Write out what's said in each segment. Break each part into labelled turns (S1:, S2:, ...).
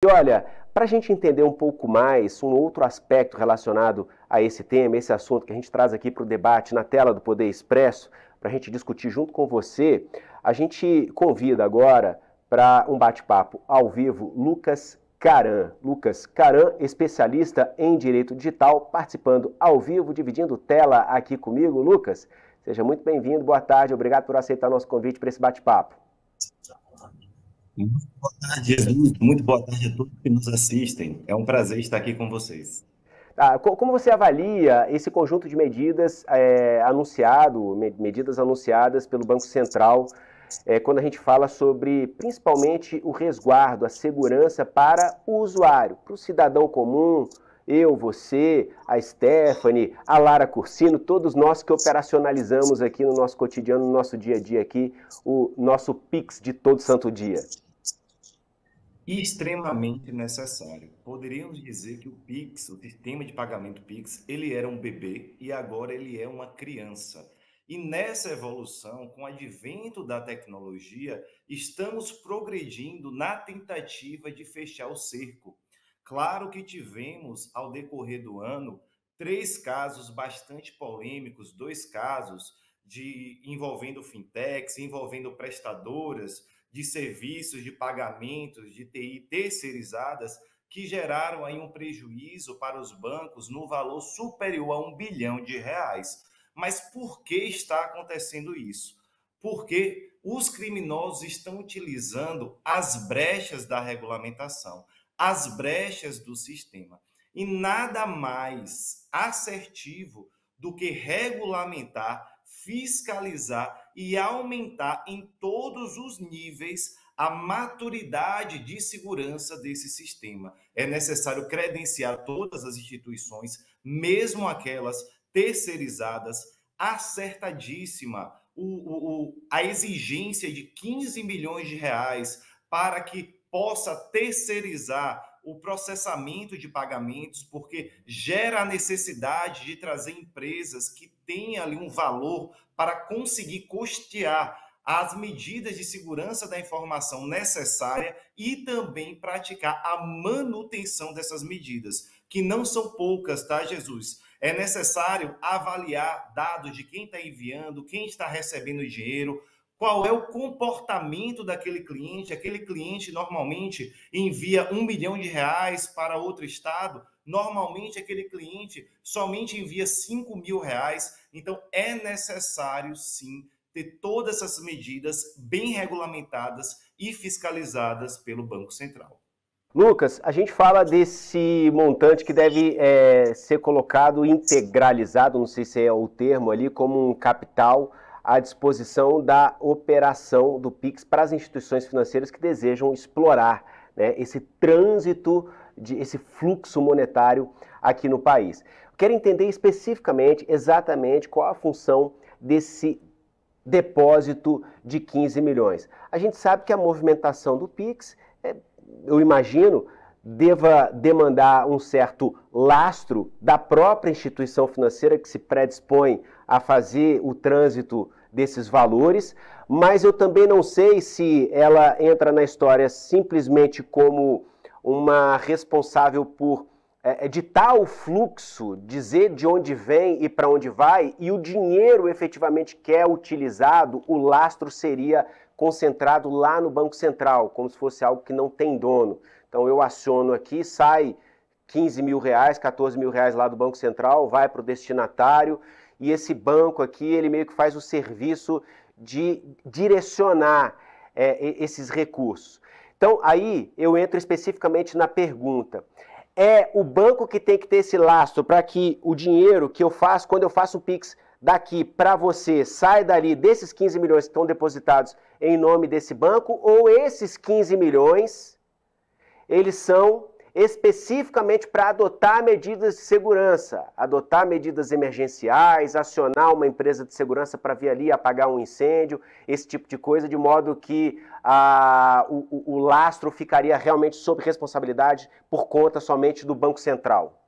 S1: E olha, para a gente entender um pouco mais um outro aspecto relacionado a esse tema, esse assunto que a gente traz aqui para o debate na tela do Poder Expresso, para a gente discutir junto com você, a gente convida agora para um bate-papo ao vivo Lucas Caran. Lucas Caran, especialista em direito digital, participando ao vivo, dividindo tela aqui comigo. Lucas, seja muito bem-vindo, boa tarde, obrigado por aceitar nosso convite para esse bate-papo.
S2: Muito boa tarde, Jesus. Muito boa tarde a todos que nos assistem. É um prazer estar aqui com vocês.
S1: Como você avalia esse conjunto de medidas medidas anunciadas pelo Banco Central, quando a gente fala sobre principalmente o resguardo, a segurança para o usuário, para o cidadão comum, eu, você, a Stephanie, a Lara Cursino, todos nós que operacionalizamos aqui no nosso cotidiano, no nosso dia a dia aqui, o nosso Pix de todo santo dia.
S2: Extremamente necessário. Poderíamos dizer que o Pix, o sistema de pagamento Pix, ele era um bebê e agora ele é uma criança. E nessa evolução, com o advento da tecnologia, estamos progredindo na tentativa de fechar o cerco. Claro que tivemos, ao decorrer do ano, três casos bastante polêmicos, dois casos envolvendo fintechs, envolvendo prestadoras de serviços de pagamentos de TI terceirizadas que geraram aí um prejuízo para os bancos no valor superior a R$ 1 bilhão. Mas por que está acontecendo isso? Porque os criminosos estão utilizando as brechas da regulamentação, as brechas do sistema. E nada mais assertivo do que regulamentar, fiscalizar e aumentar em todos os níveis a maturidade de segurança desse sistema. É necessário credenciar todas as instituições, mesmo aquelas terceirizadas, acertadíssima a exigência de 15 milhões de reais para que possa terceirizar o processamento de pagamentos, porque gera a necessidade de trazer empresas que têm ali um valor para conseguir custear as medidas de segurança da informação necessária e também praticar a manutenção dessas medidas, que não são poucas, tá, Jesus? É necessário avaliar dados de quem está enviando, quem está recebendo o dinheiro, qual é o comportamento daquele cliente. Aquele cliente normalmente envia R$ 1 milhão para outro estado, normalmente aquele cliente somente envia R$ 5 mil. Então é necessário sim ter todas essas medidas bem regulamentadas e fiscalizadas pelo Banco Central.
S1: Lucas, a gente fala desse montante que deve ser colocado integralizado, não sei se é o termo ali, como um capital à disposição da operação do Pix para as instituições financeiras que desejam explorar, né, esse trânsito, esse fluxo monetário aqui no país. Quero entender especificamente, exatamente, qual a função desse depósito de 15 milhões. A gente sabe que a movimentação do Pix eu imagino, deva demandar um certo lastro da própria instituição financeira que se predispõe a fazer o trânsito desses valores, mas eu também não sei se ela entra na história simplesmente como uma responsável por ditar o fluxo, dizer de onde vem e para onde vai, e o dinheiro efetivamente que é utilizado, o lastro seria concentrado lá no Banco Central, como se fosse algo que não tem dono. Então eu aciono aqui, sai 15 mil reais, 14 mil reais lá do Banco Central, vai para o destinatário, e esse banco aqui, ele meio que faz o serviço de direcionar esses recursos. Então aí eu entro especificamente na pergunta. É o banco que tem que ter esse lastro para que o dinheiro que eu faço, quando eu faço o Pix daqui para você, sai dali desses 15 milhões que estão depositados em nome desse banco, ou esses 15 milhões, eles são especificamente para adotar medidas de segurança, adotar medidas emergenciais, acionar uma empresa de segurança para vir ali apagar um incêndio, esse tipo de coisa, de modo que o lastro ficaria realmente sob responsabilidade por conta somente do Banco Central.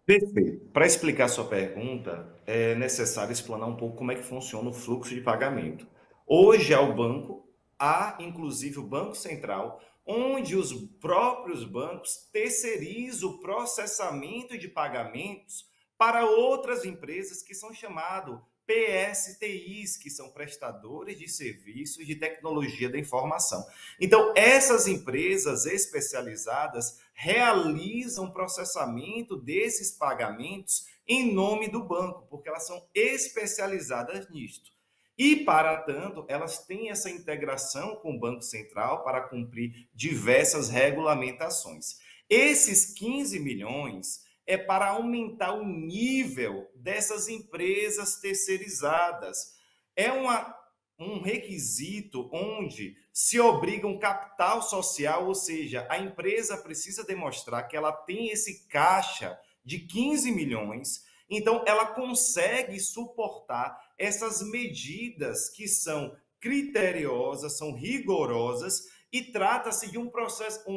S2: Perfeito. Para explicar sua pergunta, é necessário explanar um pouco como é que funciona o fluxo de pagamento. Hoje, ao banco, há inclusive o Banco Central onde os próprios bancos terceirizam o processamento de pagamentos para outras empresas que são chamadas PSTIs, que são prestadores de serviços de tecnologia da informação. Então, essas empresas especializadas realizam processamento desses pagamentos em nome do banco, porque elas são especializadas nisto. E, para tanto, elas têm essa integração com o Banco Central para cumprir diversas regulamentações. Esses 15 milhões é para aumentar o nível dessas empresas terceirizadas. É um requisito onde se obriga um capital social, ou seja, a empresa precisa demonstrar que ela tem esse caixa de 15 milhões, então ela consegue suportar essas medidas que são criteriosas, são rigorosas e trata-se de um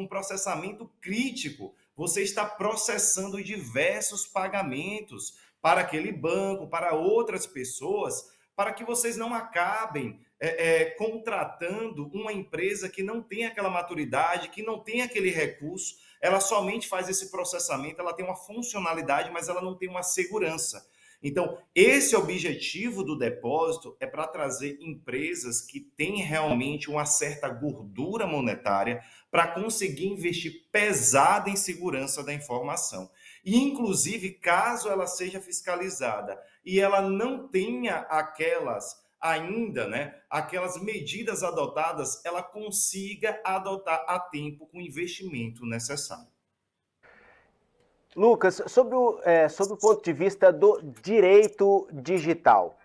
S2: processamento crítico. Você está processando diversos pagamentos para aquele banco, para outras pessoas, para que vocês não acabem contratando uma empresa que não tem aquela maturidade, que não tem aquele recurso, ela somente faz esse processamento, ela tem uma funcionalidade, mas ela não tem uma segurança. Então, esse objetivo do depósito é para trazer empresas que têm realmente uma certa gordura monetária para conseguir investir pesado em segurança da informação. E, inclusive, caso ela seja fiscalizada e ela não tenha ainda, né, aquelas medidas adotadas, ela consiga adotar a tempo com o investimento necessário.
S1: Lucas, sobre o ponto de vista do direito digital,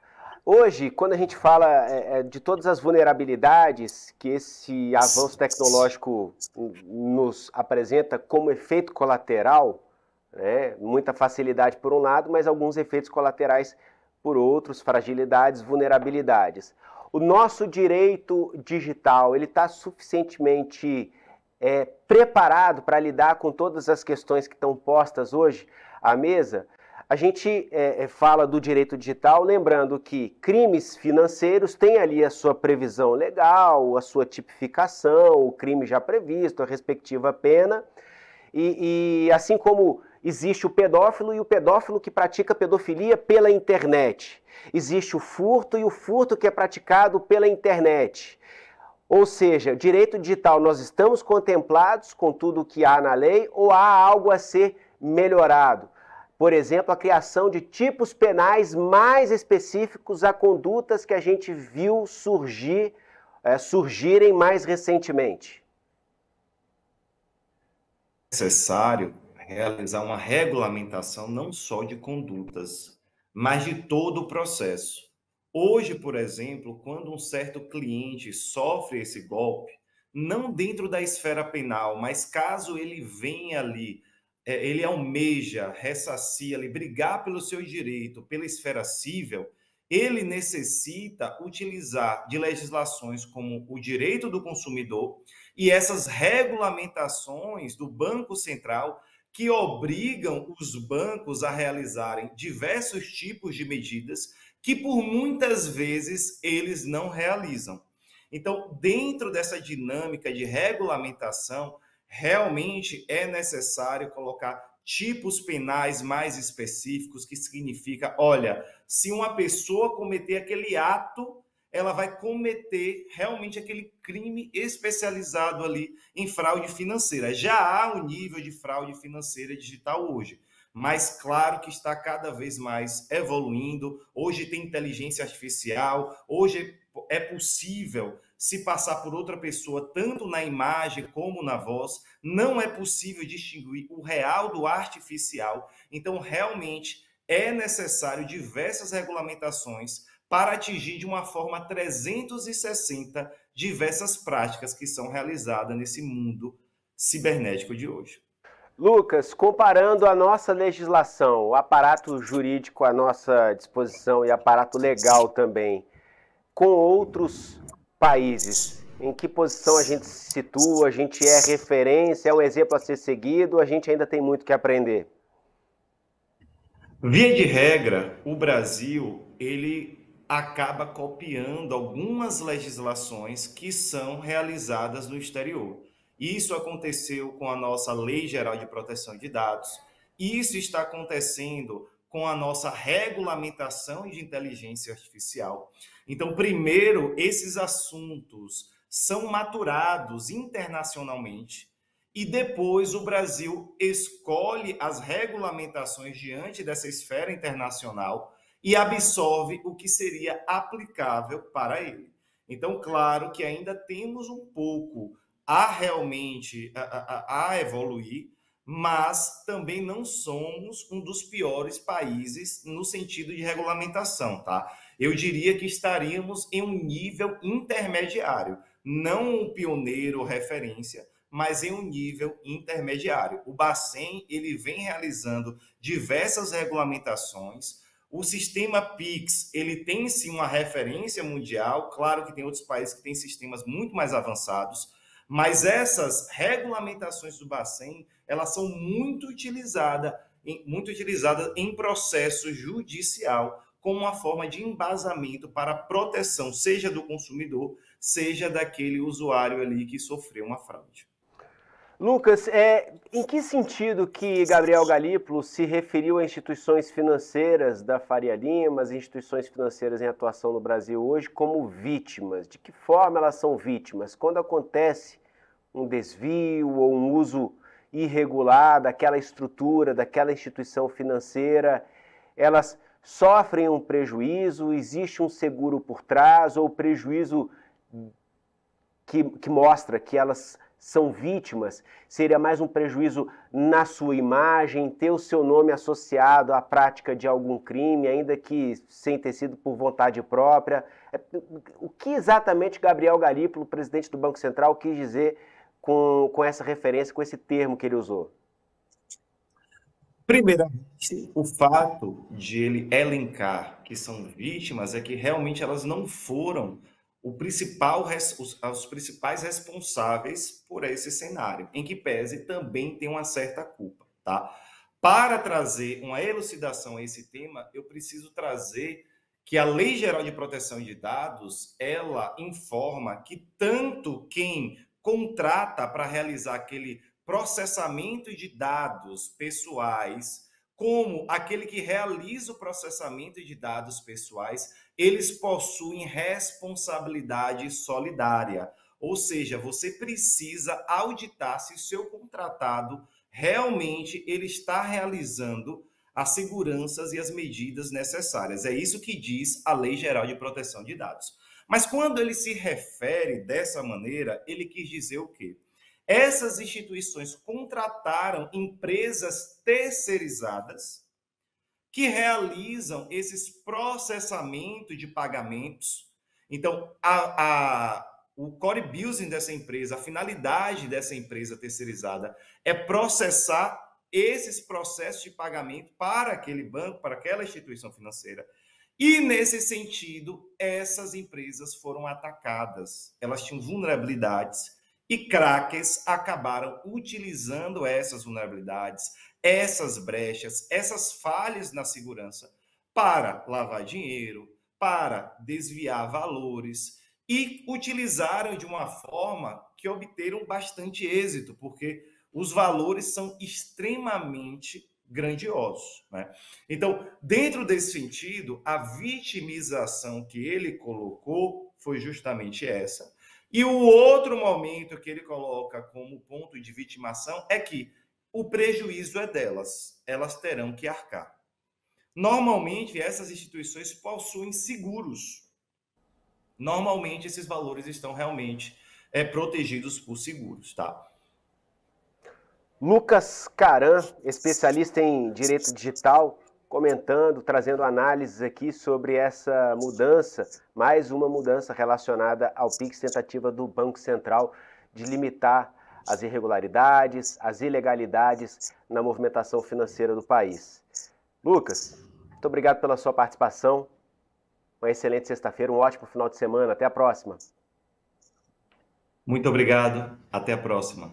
S1: hoje, quando a gente fala de todas as vulnerabilidades que esse avanço tecnológico nos apresenta como efeito colateral, né, muita facilidade por um lado, mas alguns efeitos colaterais por outros, fragilidades, vulnerabilidades. O nosso direito digital, ele está suficientemente preparado para lidar com todas as questões que estão postas hoje à mesa? A gente fala do direito digital, lembrando que crimes financeiros têm ali a sua previsão legal, a sua tipificação, o crime já previsto, a respectiva pena, e assim como existe o pedófilo e o pedófilo que pratica pedofilia pela internet, existe o furto e o furto que é praticado pela internet. Ou seja, direito digital, nós estamos contemplados com tudo o que há na lei ou há algo a ser melhorado? Por exemplo, a criação de tipos penais mais específicos a condutas que a gente viu surgirem mais recentemente.
S2: É necessário realizar uma regulamentação não só de condutas, mas de todo o processo. Hoje, por exemplo, quando um certo cliente sofre esse golpe, não dentro da esfera penal, mas caso ele venha ali, ele almeja, ressarcir ali, brigar pelo seu direito, pela esfera civil, ele necessita utilizar de legislações como o direito do consumidor e essas regulamentações do Banco Central que obrigam os bancos a realizarem diversos tipos de medidas que por muitas vezes eles não realizam. Então, dentro dessa dinâmica de regulamentação, realmente é necessário colocar tipos penais mais específicos, que significa, olha, se uma pessoa cometer aquele ato, ela vai cometer realmente aquele crime especializado ali em fraude financeira. Já há um nível de fraude financeira digital hoje, mas claro que está cada vez mais evoluindo. Hoje tem inteligência artificial, hoje é possível se passar por outra pessoa, tanto na imagem como na voz. Não é possível distinguir o real do artificial. Então, realmente, é necessário diversas regulamentações para atingir de uma forma 360 diversas práticas que são realizadas nesse mundo cibernético de hoje.
S1: Lucas, comparando a nossa legislação, o aparato jurídico à nossa disposição e aparato legal também, com outros países, em que posição a gente se situa, a gente é referência, é um exemplo a ser seguido, a gente ainda tem muito que aprender?
S2: Via de regra, o Brasil, ele acaba copiando algumas legislações que são realizadas no exterior. Isso aconteceu com a nossa Lei Geral de Proteção de Dados. Isso está acontecendo com a nossa regulamentação de inteligência artificial. Então, primeiro, esses assuntos são maturados internacionalmente e depois o Brasil escolhe as regulamentações diante dessa esfera internacional e absorve o que seria aplicável para ele. Então, claro que ainda temos um pouco a realmente a evoluir, mas também não somos um dos piores países no sentido de regulamentação, tá? Eu diria que estaríamos em um nível intermediário, não um pioneiro ou referência, mas em um nível intermediário. O Bacen, ele vem realizando diversas regulamentações. O sistema PIX, ele tem sim uma referência mundial, claro que tem outros países que têm sistemas muito mais avançados, mas essas regulamentações do Bacen, elas são muito utilizadas em processo judicial como uma forma de embasamento para a proteção, seja do consumidor, seja daquele usuário ali que sofreu uma fraude.
S1: Lucas, em que sentido que Gabriel Galípolo se referiu a instituições financeiras da Faria Lima, as instituições financeiras em atuação no Brasil hoje, como vítimas? De que forma elas são vítimas? Quando acontece um desvio ou um uso irregular daquela estrutura, daquela instituição financeira, elas sofrem um prejuízo, existe um seguro por trás, ou o prejuízo que mostra que elas são vítimas, seria mais um prejuízo na sua imagem, ter o seu nome associado à prática de algum crime, ainda que sem ter sido por vontade própria. O que exatamente Gabriel Galípolo, presidente do Banco Central, quis dizer com essa referência, com esse termo que ele usou?
S2: Primeiramente, o fato de ele elencar que são vítimas é que realmente elas não foram os principais responsáveis por esse cenário, em que pese também tem uma certa culpa, tá? Para trazer uma elucidação a esse tema, eu preciso trazer que a Lei Geral de Proteção de Dados, ela informa que tanto quem contrata para realizar aquele processamento de dados pessoais, como aquele que realiza o processamento de dados pessoais, eles possuem responsabilidade solidária. Ou seja, você precisa auditar se o seu contratado realmente ele está realizando as seguranças e as medidas necessárias. É isso que diz a Lei Geral de Proteção de Dados. Mas quando ele se refere dessa maneira, ele quis dizer o quê? Essas instituições contrataram empresas terceirizadas que realizam esses processamentos de pagamentos. Então, o core business dessa empresa, a finalidade dessa empresa terceirizada é processar esses processos de pagamento para aquele banco, para aquela instituição financeira. E, nesse sentido, essas empresas foram atacadas. Elas tinham vulnerabilidades e crackers acabaram utilizando essas vulnerabilidades, essas brechas, essas falhas na segurança para lavar dinheiro, para desviar valores e utilizaram de uma forma que obteram bastante êxito, porque os valores são extremamente grandiosos, né? Então, dentro desse sentido, a vitimização que ele colocou foi justamente essa. E o outro momento que ele coloca como ponto de vitimação é que o prejuízo é delas, elas terão que arcar. Normalmente, essas instituições possuem seguros. Normalmente, esses valores estão realmente protegidos por seguros, tá?
S1: Lucas Caran, especialista em direito digital, comentando, trazendo análises aqui sobre essa mudança, mais uma mudança relacionada ao PIX, tentativa do Banco Central de limitar as irregularidades, as ilegalidades na movimentação financeira do país. Lucas, muito obrigado pela sua participação. Uma excelente sexta-feira, um ótimo final de semana. Até a próxima.
S2: Muito obrigado. Até a próxima.